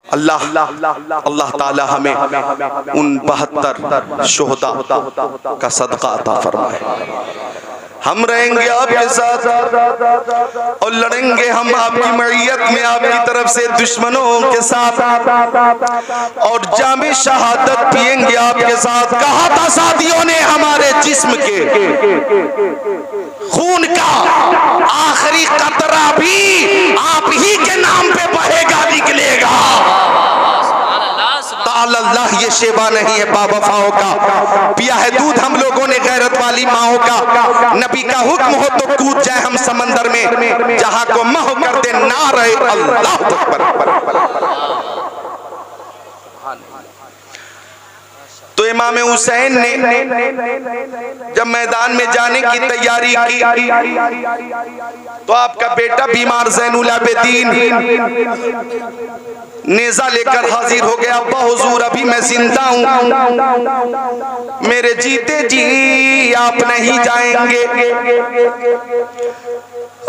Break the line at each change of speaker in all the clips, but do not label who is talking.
अल्लाह अल्लाह ताला हमें उन 72 शुहदा का सदका अता फरमाए। हम रहेंगे आपके साथ और लड़ेंगे हम आपकी मईयत में, आपकी तरफ से दुश्मनों के साथ, और जामे शहादत पिएंगे आपके साथ। कहा था साथियों ने हमारे जिस्म के खून का आखिरी कतरा भी आप ही के नाम पे बहेगा, निकलेगा। अल्लाह ये शेबा नहीं है बावफाओं का, पिया है दूध हम लोगों ने गैरत वाली माओं का। नबी का हुक्म हो तो कूद जाए हम समंदर में, जहां को मह कर दे नारे अल्लाह अकबर। तो इमाम हुसैन ने जब मैदान में जाने की तैयारी की तो आपका बेटा बीमार ज़ैनुल आबिदीन नेज़ा लेकर हाजिर हो गया। अब्बा हुजूर अभी मैं जिंदा हूँ, मेरे जीते जी आप नहीं जाएंगे।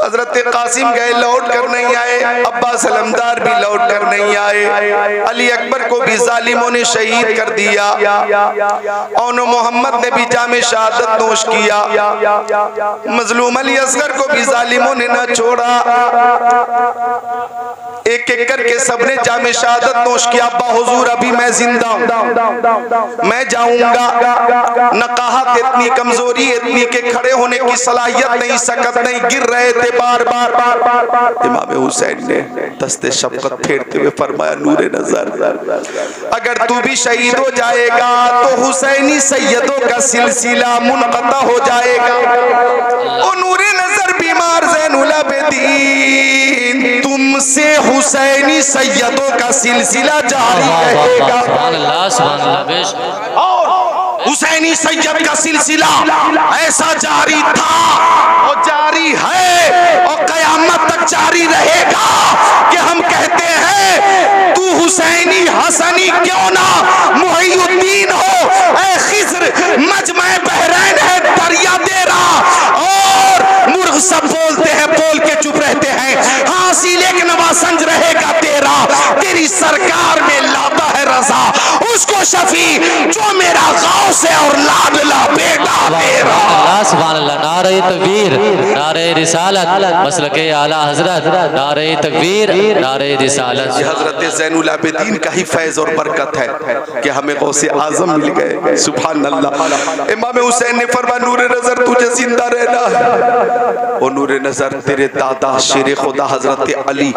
हजरत कासिम गए, लौट कर नहीं आए। अब्बा सलमदार भी लौट कर नहीं आए। अली अकबर को भी जालिमों ने शहीद कर दिया। और मोहम्मद ने भी जामे शहादत नोश किया। मजलूम अली असगर को भी जालिमों ने न छोड़ा। एक एक करके सबने जामे शहादत नोश किया। अब्बा हुजूर अभी मैं जिंदा हूँ, मैं जाऊंगा। नकाहत इतनी, कमजोरी इतनी के खड़े होने की सलाहियत नहीं, सकत नहीं, गिर रहे थे बार बार। इमाम हुसैन ने दस्ते शफकत फेरते हुए फरमाया, नूरे नजर अगर तू भी शहीद हो जाएगा तो हुसैनी सैयदों का सिलसिला मुनक़ता हो जाएगा। ओ नूरे नजर बीमार ज़ैनुल आबिदीन, तुमसे हुसैनी सैयदों का सिलसिला जारी रहेगा। और हुसैनी सैयद का सिलसिला ऐसा जारी था और जारी है और कयामत तक जारी रहेगा कि हम कहते हैं तू हुसैनी हसनी क्यों ना मुहियुद्दीन हो। ऐ खिज़्र मजमे बहरैन है दरिया तेरा, और मुर्ग सब बोलते हैं बोल के चुप रहते हैं। हाँ सीले के नवासंज रहेगा तेरा, तेरी सरकार में लाता है रजा उसको शफी जो मेरा गाँव से और लाडला बेटा तेरा।
सुभान अल्लाह। नारे तकबीर, नारे रिसालत, मसलके आला हजरत, नारे तकबीर, नारे रिसालत।
हजरत ज़ैनुल आबिदीन का ही फैज़ और बरकत है कि हमें गौसे आज़म मिल गए। सुभान अल्लाह। इमाम हुसैन ने फरमाया, नूरे नजर तुझे जिंदा रहना है। और नूरे नजर तेरे दादा शेर खुदा हजरत अली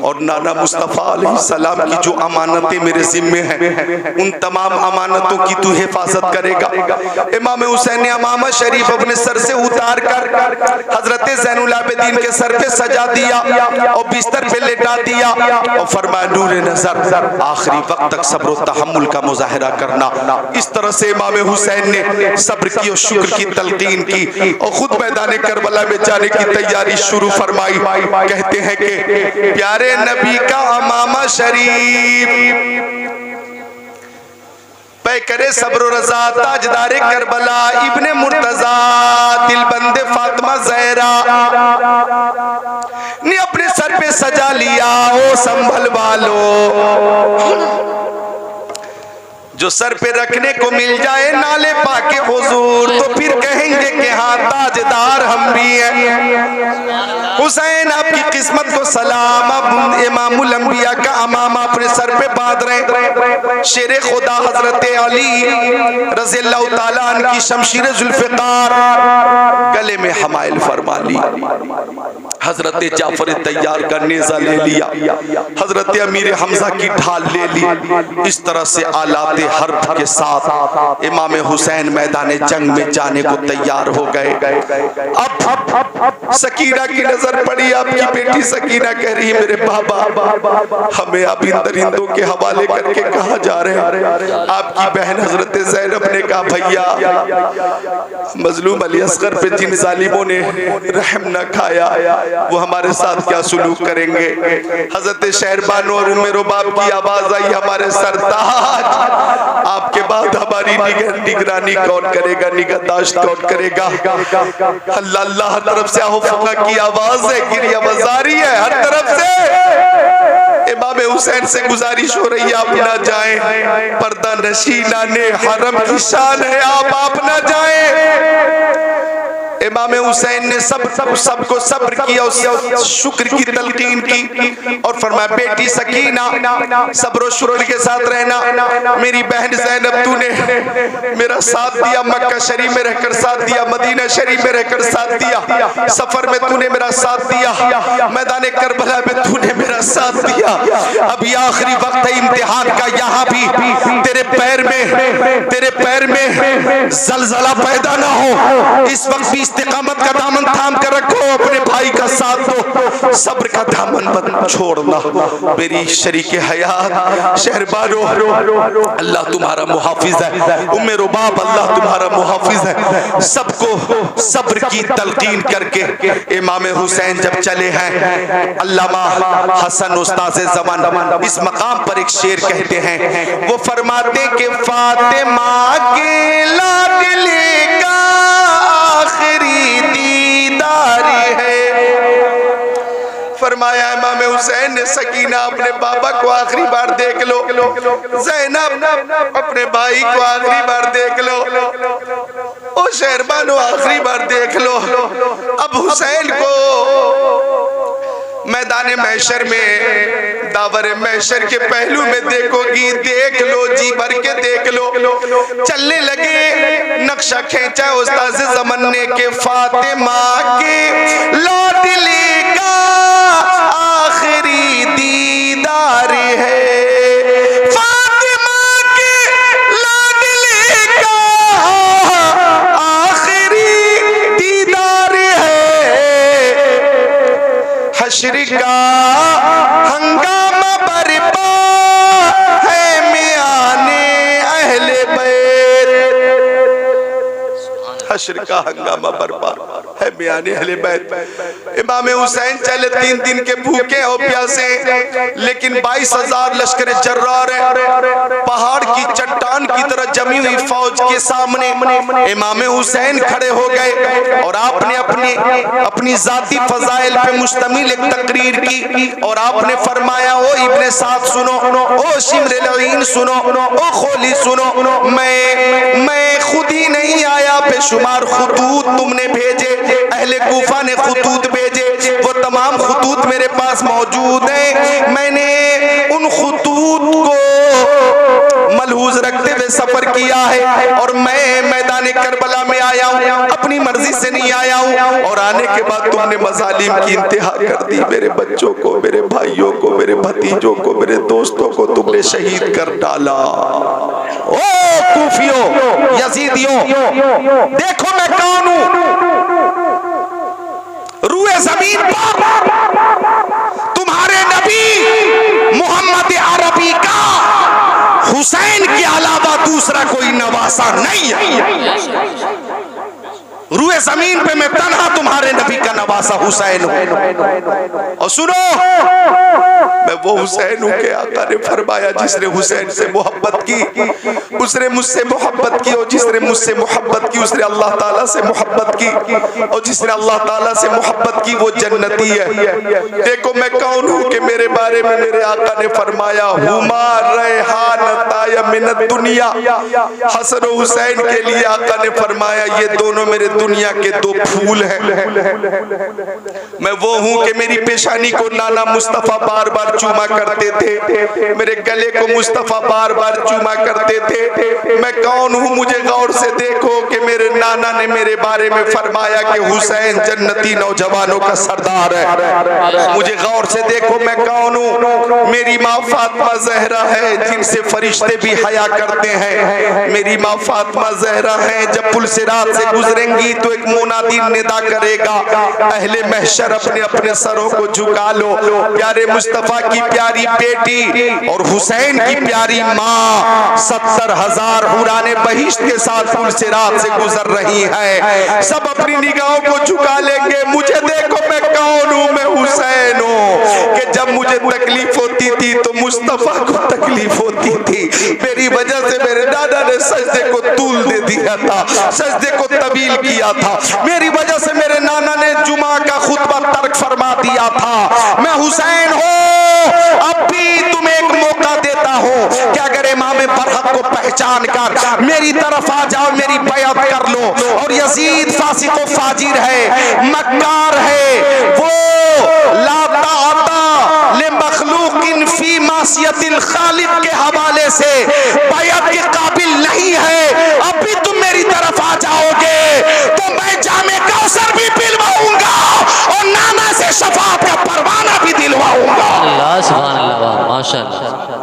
और नाना मुस्तफ़ा अलैहिस्सलाम की जो अमानतें मेरे जिम्मे हैं, उन तमाम अमानतों की तू हिफाजत करेगा। इमाम हुसैन ने अमामा शरीफ अपने सर से उतार कर हजरत ज़ैनुल आबिदीन के सर पे सजा दिया और बिस्तर पे लेटा दिया और फरमाया, नूरे नजर आखिरी वक्त तक सब्र और तहम्मुल का मुजाहिरा करना। इस तरह से इमाम हुसैन ने सब्र की और शुक्र की तलकीन की और खुद मैदान करबला में जाने की तैयारी शुरू फरमाई। कहते हैं कि प्यारे नबी का अमामा शरीफ पे करे सब्र रज़ा ताजदारे करबला इब्ने मुर्तजा दिलबंदे फातिमा ज़हरा ने अपने सर पे सजा लिया। ओ संभल वालो, जो सर पे रखने को मिल जाए नाले पाके हुजूर तो फिर कहेंगे कि हाँ ताजदार हम भी हैं। हुसैन आपकी किस्मत को सलाम। अब इमामुल अंबिया का अमामा अपने सर पे बांध रहे। शेर खुदा हजरत अली रज़ियल्लाहु ताला अन्हु की शमशीर जुल्फ़िकार गले में हमाइल फरमा ली। हजरत जाफर तैयार का नेज़ा ले लिया, हजरत अमीर हमजा की ढाल ले ली। इस तरह से आलाते हर्ब के साथ इमाम हुसैन मैदान जंग में जाने को तैयार हो गए। अब सकीना की नजर पड़ी। आपकी बेटी सकीना कह रही है, मेरे बाबा हमें अब इन दरिंदों के हवाले करके कहा जा रहे हैं। आपकी बहन हजरत ज़ैनब ने कहा, भैया मजलूम अली असगर पे जिन जालिमों ने रहम न खाया वो हमारे साथ क्या सुलूक करेंगे। हजरत शहरबानो और उम्मे रुबाब की आवाज आई, हमारे सरताज आपके बाद हमारी निगरानी कौन करेगा, निगहदाश्त कौन करेगा। अल्लाह अल्लाह तरफ से हुफ़ा की आवाज है, गिरिया बजारी है हर तरफ से। इमाम हुसैन से गुजारिश हो रही है आप ना जाएं, पर्दा नशीना ने हरम की शान है, आप ना जाएं। इमाम हुसैन ने सबको सब्र किया, उस शुक्र की तलकीन की और फरमाया बेटी सकीना सब्र और शुक्र के साथ रहना। मेरी बहन ज़ैनब तूने मेरा साथ दिया, मक्का शरीफ में रहकर साथ दिया, मदीना शरीफ में रहकर साथ दिया, सफर में तूने मेरा साथ दिया, मैदान करबला में तूने मेरा साथ दिया। अभी आखिरी वक्त है इम्तिहान का, यहाँ भी तेरे पैर में जलजला पैदा ना हो, इस वक्त भी इस्तिकामत का दामन थाम कर रखो, अपने भाई का साथ दो, सब्र का दामन मत छोड़ना। मेरी शरीके हयात शहरबानो, अल्लाह तुम्हारा मुहाफिज है, उम्मे रुबाब अल्लाह तुम्हारा मुहाफिज है। सबको सब्र की तलकीन करके इमाम हुसैन जब चले हैं, अल्लामा हसन उस्ताद ज़मान इस मकाम पर एक शेर कहते हैं, वो फरमाते कि फातिमा के लाडले का आखिरी दीदार है। फरमाया इमाम हुसैन ने सकीना अपने बाबा को आखिरी बार देख लो, ज़ैनब अपने भाई को आखिरी बार देख लो, ओ शहरबानो आखिरी बार देख लो। अब हुसैन को मैदान महशर में, दावरे महशर के पहलू में देखोगी, देख लो, जी भर के देख लो। चलने लगे, नक्शा खींचा उस्ताद ज़मान ने के फातिमा के लाडले का आखिरी दीदार है, फातिमा के लाडले का आखिरी दीदार है। हश्र का हंगामा बरपा है मियाने अहले बैत, हश्र का हंगामा बरपा है मियाने अहले बैत। इमाम हुसैन चले 3 दिन के भूखे और प्यासे, लेकिन 22,000 लश्कर जर्रार पहाड़ की चट्टान की तरह जमी हुई फौज के सामने इमाम हुसैन खड़े हो गए और आपने अपनी जाती फजाइल पे मुश्तमिल एक तकरीर की और आपने फरमाया, ओ इब्ने साद सुनो, ओ शिमर लईन सुनो, ओ खोली सुनो, मैं खुद ही नहीं आया, बेशुमार खुतूत तुमने भेजे, अहले कूफा ने खुतूत भेजे, वो तमाम खुतूत मेरे पास मौजूद हैं। मैंने उन खुतूत को मलहूज रखते हुए सफर किया है और मैं मैदान करबला में आया हूँ, अपनी मर्जी से नहीं आया हूँ। और आने के बाद तुमने मजालिम की इंतहा कर दी, मेरे बच्चों को, मेरे भाइयों को, मेरे भतीजों को, मेरे दोस्तों को तुमने शहीद कर डाला। ओ कूफियों, यजीदियों, देखो मैं कौन हूँ। रूए जमीन पर तुम्हारे नबी मोहम्मद अरबी का हुसैन के अलावा दूसरा कोई नवासा नहीं है। रूए जमीन पे मैं तन्हा तुम्हारे नबी का नवासा हुसैन हूं। और सुनो, मैं वो हुसैन हूं के आका ने फरमाया, जिसने हुसैन से मोहब्बत की उसने मुझसे मोहब्बत की, और जिसने मुझसे मोहब्बत की उसने अल्लाह ताला से मोहब्बत की, और जिसने अल्लाह ताला से मोहब्बत की वो जन्नती है। देखो मैं कौन हूं कि मेरे बारे में मेरे आका ने फरमाया, हुमा रैहानताय मिनद दुनिया। हसन और हुसैन के लिए आका ने फरमाया, ये दोनों मेरे दुनिया के 2 फूल हैं। मैं वो हूं कि मेरी पेशानी को नाना मुस्तफा बार बार चूमा करते थे, मेरे गले को मुस्तफा बार बार चूमा करते थे। मैं कौन हूं, मुझे गौर से देखो कि मेरे नाना ने मेरे बारे में फरमाया कि हुसैन जन्नती नौजवानों का सरदार है। मुझे गौर से देखो मैं कौन हूं। मेरी माँ फातिमा ज़हरा है, जिनसे फरिश्ते भी हया करते हैं। मेरी माँ फातिमा ज़हरा है, जब पुल सिरात से गुजरेंगी तो एक मुनादी निदा करेगा, अहले महशर अपने अपने सरों को झुका लो, प्यारे मुस्तफा की प्यारी बेटी और हुसैन की प्यारी माँ 70,000 हुराने बहिश्त के साथ पुल सिरात से गुजर रही है। सब अपनी निगाहों को झुका लेंगे। मुझे देखो मैं कौन हूँ, मैं हुसैन हूँ कि जब मुझे तकलीफ होती थी तो मुस्तफा को तकलीफ होती थी। मेरी वजह से मेरे दादा ने सजदे को तूल दे दिया था, सजदे को तवील किया था। मेरी वजह से मेरे नाना ने जुमा का खुतबा तर्क फरमा दिया था। मैं हुसैन हूँ अब भी तुम्हें एक मौका देता हूँ कि अगर इमाम बरहक को पहचान कर मेरी तरफ आ जाओ, मेरी बैअत कर लो। और यजीद फासिक व फाजिर है, मक्कार है, वो ला ताअता ले मखलूकिन फी मासियतिल खालिक के हवाले से बैअत के काबिल नहीं है। अब भी तुम मेरी तरफ आ जाओगे तो मैं जामे कौसर भी पिलवाऊंगा और नामा से शफाअत का परवाना भी दिलवाऊंगा।
अल्लाह सुभान अल्लाह, माशाअल्लाह।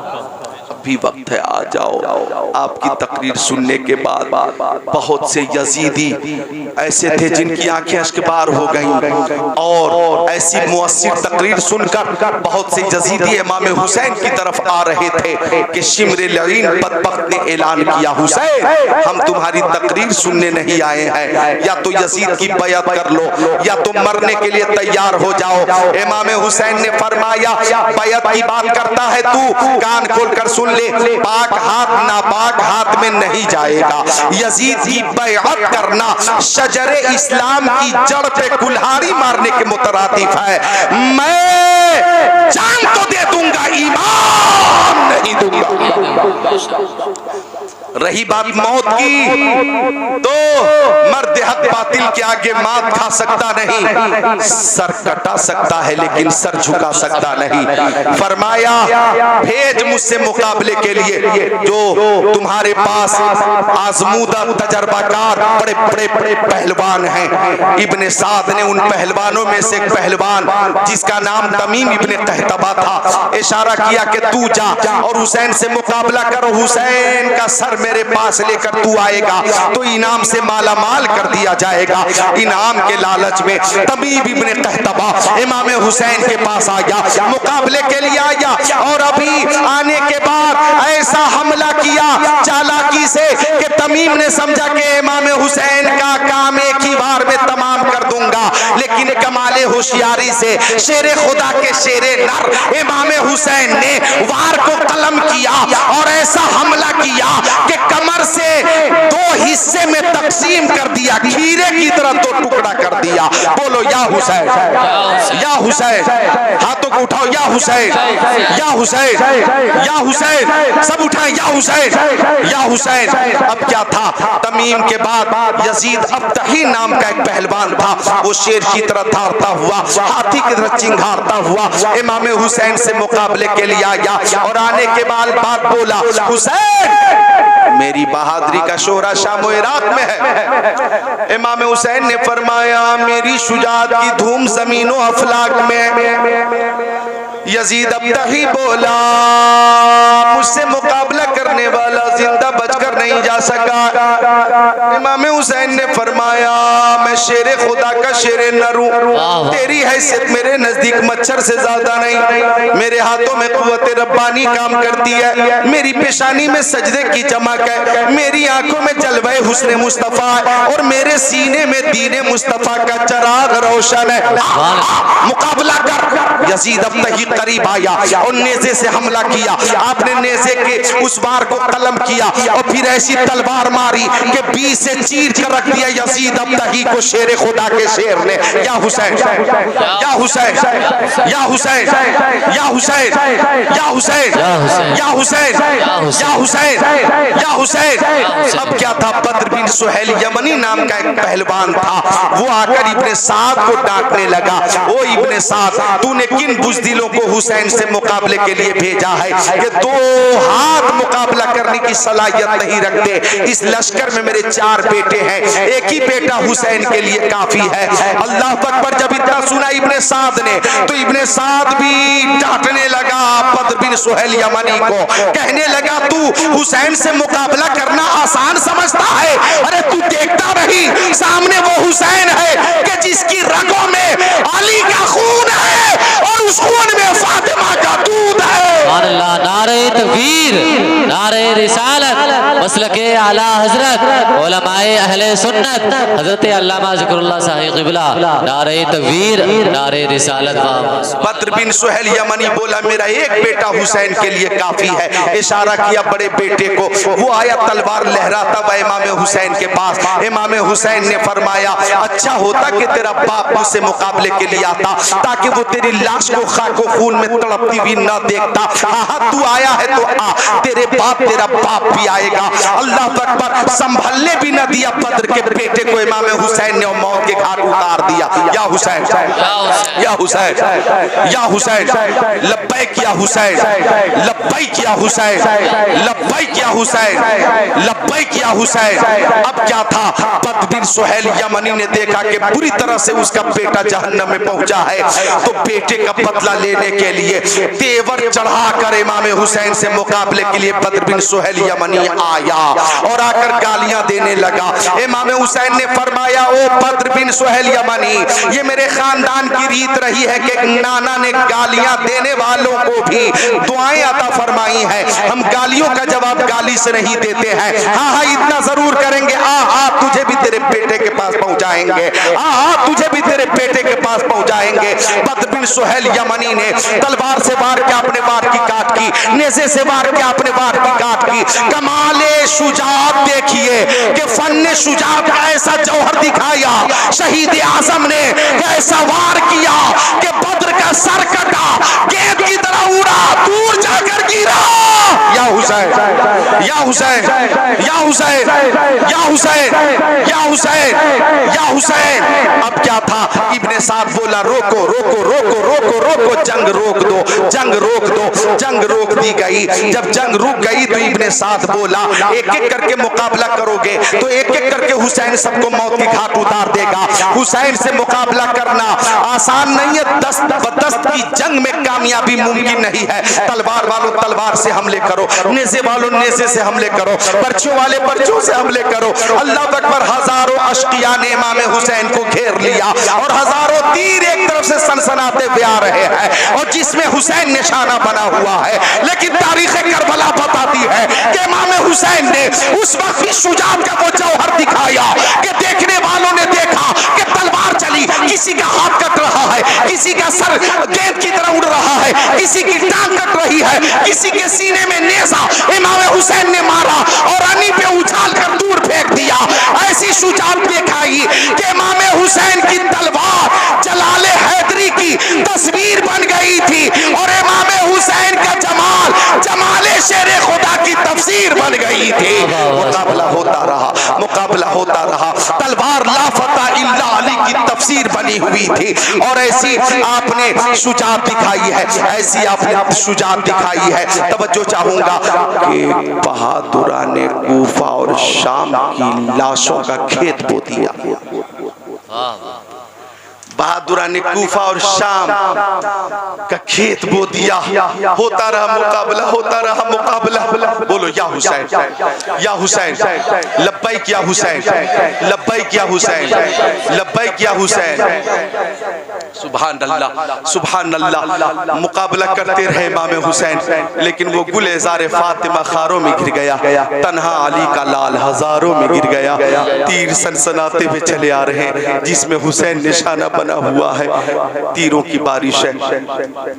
भी वक्त है, आ जाओ। आपकी तकरीर सुनने के बाद बहुत से यजीदी ऐसे थे जिनकी आंखें अश्कबार हो गईं, और ऐसी मुअस्सिर तकरीर सुनकर बहुत से यजीदी इमाम हुसैन की तरफ आ रहे थे कि शिमर लईन बदबख्त ने ऐलान किया, हुसैन हम तुम्हारी तकरीर सुनने नहीं आए हैं, या तो यजीद की बैअत कर लो या तो मरने के लिए तैयार हो जाओ। इमाम हुसैन ने फरमाया, बैअत की बात करता है तू, कान खोलकर सुन ले, पाक हाथ नापाक हाथ में नहीं जाएगा। यजीद की बैअत करना शजरे इस्लाम की जड़ पे कुल्हाड़ी मारने के मुतरातिफ है। मैं जान तो दे दूंगा, ईमान नहीं दूंगा। रही बात मौत की तो मर्द हक बातिल के आगे मात खा सकता नहीं, सर कटा सकता है लेकिन सर झुका सकता नहीं। फरमाया, भेज मुझसे मुकाबले के लिए जो तुम्हारे पास आजमूदा तजर्बाकार बड़े बड़े बड़े पहलवान हैं। इब्ने साद ने उन पहलवानों में से एक पहलवान जिसका नाम तमीम इब्ने कहतबा था, इशारा किया कि तू जा और हुसैन से मुकाबला करो, हुसैन का सर मेरे पास लेकर तू आएगा तो इनाम से माला माल कर दिया जाएगा। इनाम के लालच में तमीम इब्ने कहतबा इमाम हुसैन के पास आया, मुकाबले के लिए आया, और अभी आने के बाद ऐसा हमला किया चालाकी से कि तमीम ने समझा कि इमाम हुसैन का काम एक ही बार में तमाम कर दूंगा, लेकिन कमाले होशियारी से शेरे खुदा के शेरे नर इमाम हुसैन ने वार को कलम किया और ऐसा हमला किया कि कमर से दो हिस्से में तकसीम कर दिया, खीरे की तरह दो टुकड़ा कर दिया। बोलो या हुसैन, या हुसैन, हाथों को उठाओ, या हुसैन, या हुसैन, या हुसैन, सब उठाएं, या हुसैन, या हुसैन। अब क्या था, तमीम के बाद यजीद अब्तही नाम का एक पहलवान था, वो शेर की तरह धारता हुआ, हाथी की तरह चिंघारता हुआ इमाम हुसैन से मुकाबले के लिए आया, और आने के बाद बात बोला, हुसैन मेरी बहादुरी का शोहरा शाम व इराक में है। इमाम हुसैन ने फरमाया, मेरी शुजाअत की धूम ज़मीनो अफलाक में। यजीद अब्तही बोला, मुझसे मुकाबला करने वाला जिंदा बचकर नहीं जा सका। इमाम हुसैन ने फरमाया, मैं शेरे खुदा का शेरे नर हूं, तेरी हैसियत मेरे नजदीक मच्छर से ज्यादा नहीं। मेरे हाथों में कुव्वत रब्बानी काम करती है, मेरी पेशानी में सजदे की चमक है, मेरी आंखों में जलवे हुस्न मुस्तफा है, और मेरे सीने में दीने मुस्तफा का चिराग रोशन है। मुकाबला कर। यजीद अब्तही करीब आया और नेज़े से हमला किया। आपने नेज़े के उस बार को कलम किया और फिर ऐसी तलवार मारी कि बीच से चीर कर रख दिया यजीद अब्तही को शेर खुदा के शेर ने। या हुसैन, या हुसैन, या हुसैन, या हुसैन, या हुसैन, या हुसैन, या हुसैन, या हुसैन। अब क्या था, बद्र बिन सुहैल यमनी नाम का एक पहलवान था, वो आकर इब्ने साद को डांटने लगा, ओ इब्ने साद, तूने किन बुज़दिलों को हुसैन से मुकाबले के लिए भेजा है कि दो हाथ मुकाबला करने की सलाहियत नहीं रखते। इस लश्कर में मेरे 4 बेटे हैं, एक ही बेटा हुसैन के लिए काफी है। अल्लाह अकबर। जब इतना सुना इब्ने साद ने तो इब्ने साद भी डांटने लगा बद्र बिन सुहैल यमनी को, कहने लगा तू हुसैन से मुकाबला करना आसान समझता है? अरे तू देखता नहीं, सामने वो हुसैन है कि जिसकी रगों में अली का खून है और उस खून में फातिमा का दूध है।
नारे तकबीर, नारे रिसालत मसलके आला हजरत उलमाए अहले सुन्नत हजरत अल्लामा ज़िक्रुल्लाह साहिब क़िबला नारे तकबीर नारे रिसालत।
बद्र बिन सुहेल यमनी बोला मेरा एक बेटा हुसैन के लिए काफी है। इशारा किया बड़े बेटे को, वो आया तलवार लहराता हुआ इमाम हुसैन के पास। इमाम हुसैन ने फरमाया अच्छा होता कि तेरा बाप मुझसे मुकाबले के लिए आता, ताकि वो तेरी लाश को खाको खून में तड़पती हुई न देखता। हाँ तू आया है तो आ, तेरे बाप तेरा बाप भी आएगा। अल्लाह अकबर, संभलने भी न दिया बद्र के बेटे को इमाम हुसैन ने मौत के घाट उतार दिया। या हुसैन या हुसैन या हुसैन, लब्बैक या हुसैन, लब्बैक या हुसैन, लब्बैक या हुसैन, लब्बैक या हुसैन। अब क्या था, बद्र बिन सुहेल यमनी ने देखा कि बुरी तरह से उसका बेटा जहन्नम में पहुंचा है, तो बेटे का बदला लेने के लिए तेवर चढ़ाकर इमाम हुसैन से मुकाबले के लिए बद्र बिन सुहेल यमनी आया और आकर गालियां देने लगा। इमाम हुसैन ने फरमाया ओ बद्र बिन सुहेल यमनी, ये मेरे खानदान की रीत रही है कि नाना ने गालियां देने वालों को भी दुआएं अता फरमाई है। हम गालियों का जवाब गाली से नहीं देते हैं। हाँ हाँ इतना जरूर करेंगे, तुझे भी तेरे बेटे के पास पहुंचाएंगे, तुझे भी तेरे बेटे के पास पहुंचाएंगे। बद्र बिन सुहेल यमनी ने तलवार से वार के अपने वार की काट की, नेज़े से वार के अपने वार की काट की। कमाले शुजाअत देखिए कि फन्ने शुजाअत का ऐसा जौहर दिखाया शहीद आजम ने, ऐसा वार किया कि बद्र का सर कटा, गेंद की तरह उड़ा, दूर जाकर गिरा। या हुसैन या हुसैन या हुसैन या हुसैन या हुसैन या हुसैन। अब क्या था, इब्ने साद बोला रोको रोको रोको रोको रोको, जंग रोक दो, जंग रोक दो। जंग रोक दी गई। जब जंग रुक गई तो इब्ने साद बोला एक एक करके मुकाबला करोगे तो एक एक करके हुसैन सबको मौत की घाट उतार देगा। हुसैन से मुकाबला करना आसान नहीं है, दस्त बदस्त की जंग में कामयाबी मुमकिन नहीं है। तलवार वालों तलवार से हमले करो, नेज़े वालों नेज़े से हमले करो, पर्चियों वाले पर्चियों से हमले करो। अल्लाह अकबर, हजारों अश्किया ने इमाम हुसैन को घेर लिया और हजारों तीर एक तरफ से सनसनाते हुए आ रहे हैं और जिसमें हुसैन निशाना बना हुआ है। लेकिन तारीख करबला बताती है कि इमाम हुसैन ने उस वक्त भी शुजाअत का वो जौहर दिखाया कि देखने वालों ने देखा कि तलवार चली, किसी का हाथ कट रहा है, किसी का सर गेंद की तरह उड़ रहा है, किसी की टांग कट रही है, किसी के सीने में नेज़ा इमाम हुसैन ने मारा और अनी पे उछाल कर दूर फेंक दिया। ऐसी शुजाअत दिखाई कि इमाम हुसैन की तलवार जलाले हैदरी की तस्वीर बन गई थी और इमाम हुसैन का जमाल जमाले शेरे खुदा की तफसीर बन गई थी। मुकाबला होता रहा, मुकाबला होता रहा, तलवार ला फता इल्ला अली की तफसीर बनी हुई थी। और ऐसी आपने शुजाअत दिखाई है, ऐसी आपने शुजाअत दिखाई है। तवज्जो चाहूंगा कि बहादुराने कूफा और शाम की लाशों का खेत बो दिया। बहादुराने कूफा और शाम का खेत बो दिया। होता रहा मुकाबला, होता रहा मुकाबला। बोलो या हुसैन या हुसैन, लब्बैक या हुसैन, लब्बैक या हुसैन, लब्बैक या हुसैन। सुभान अल्लाह सुभान अल्लाह। मुकाबला करते रहे इमाम हुसैन, लेकिन वो गुलज़ार फातिमा खारों में गिर गया, तन्हा अली का लाल हजारों में गिर गया। तीर सनसनाते हुए चले आ रहे हैं, जिसमें हुसैन निशाना बना हुआ है। तीरों की बारिश है,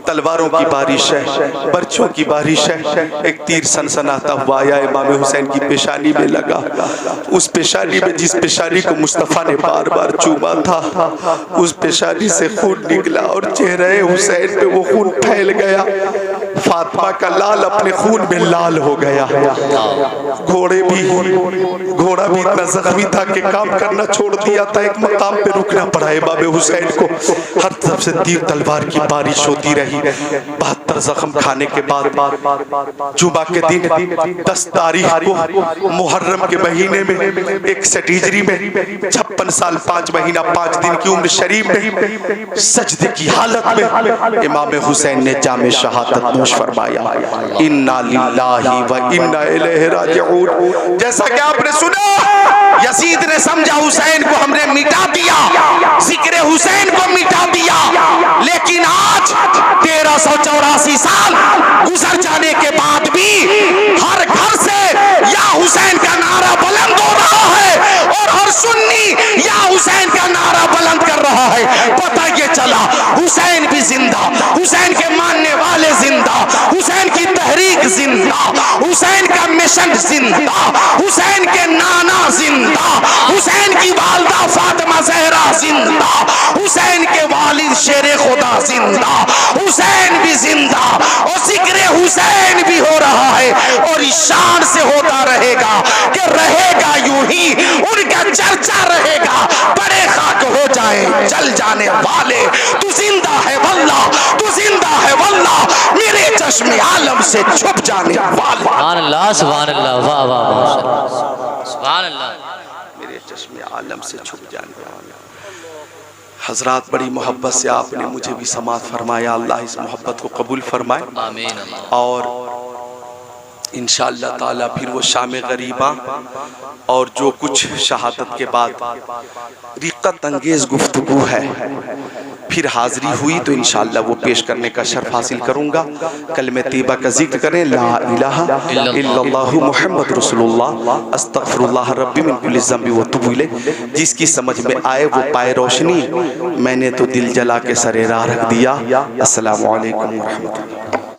तलवारों की बारिश है, पर्चों की बारिश है। एक तीर सनसनाता हुआ आया इमाम हुसैन की पेशानी में लगा। उस पेशानी में, जिस पेशानी को मुस्तफा ने बार बार चूमा था, उस पेशानी से खून निकला और चेहरे हुसैन पे वो खून फैल गया। फातिमा का लाल अपने खून में लाल हो गया। घोड़ा भी इतना जख्मी था कि काम करना छोड़ दिया था। एक मकाम पे रुकना पड़ा इमाम हुसैन को। हर तरफ से तीर तलवार की बारिश होती रही। 72 जख्म खाने के बाद जुमा के दिन 10 तारीख को मुहर्रम के महीने में 61 हिजरी में 56 साल 5 महीना 5 दिन की उम्र शरीफ में सजदे की हालत में इमाम हुसैन ने जामे शहादत नोश फरमाया। इन्ना लिल्लाहि व इन्ना इलैहि राजिऊन। जैसा कि आपने सुना, यजीद ने समझा हुसैन को हमने मिटा दिया, जिक्र हुसैन को मिटा दिया। लेकिन आज 1384 साल गुजर जाने के बाद भी हर घर हुसैन का मिशन जिंदा, हुसैन के नाना जिंदा, हुसैन की वालदा फातिमा ज़हरा जिंदा, हुसैन के वालिद शेरे खुदा जिंदा, हुसैन भी जिंदा और जिक्र हुसैन भी हो रहा है और ईशान से होता रहेगा कि रहेगा यूं ही, उनका चर्चा रहेगा, बड़े खाक हो जाए जल जाने वाले, तू जिंदा है वल्लाह, तू जिंदा है वल्लाह, मेरे चश्मे आलम से छुप जाने वाले।
सुभान अल्लाह, सुभान अल्लाह, वाह वाह वाह, सुभान अल्लाह,
मेरे चश्मे आलम से छुप जाने वाले। हजरात, बड़ी मोहब्बत से आपने मुझे भी समात फरमाया, अल्लाह इस मोहब्बत को कबूल फरमाए।
आमीन।
और इंशाअल्लाह ताला फिर वो शाम गरीबा और जो कुछ शहादत के बाद रिक्कत अंगेज गुफ्तगू है फिर हाजिरी हुई तो इंशाअल्लाह वो पेश करने का शर्फ हासिल करूँगा। कलमे तैयबा का जिक्र करें, ला इलाहा इल्लल्लाहु मुहम्मद रसूलुल्लाह अस्तगफिरुल्लाह रब्बी मिन कुल्लि ज़ंबि व तुबू इलैह। जिसकी समझ में आए वो पाए रोशनी, मैंने तो दिल जला के सरे राह रख दिया। अस्सलामु अलैकुम व रहमतुल्लाह।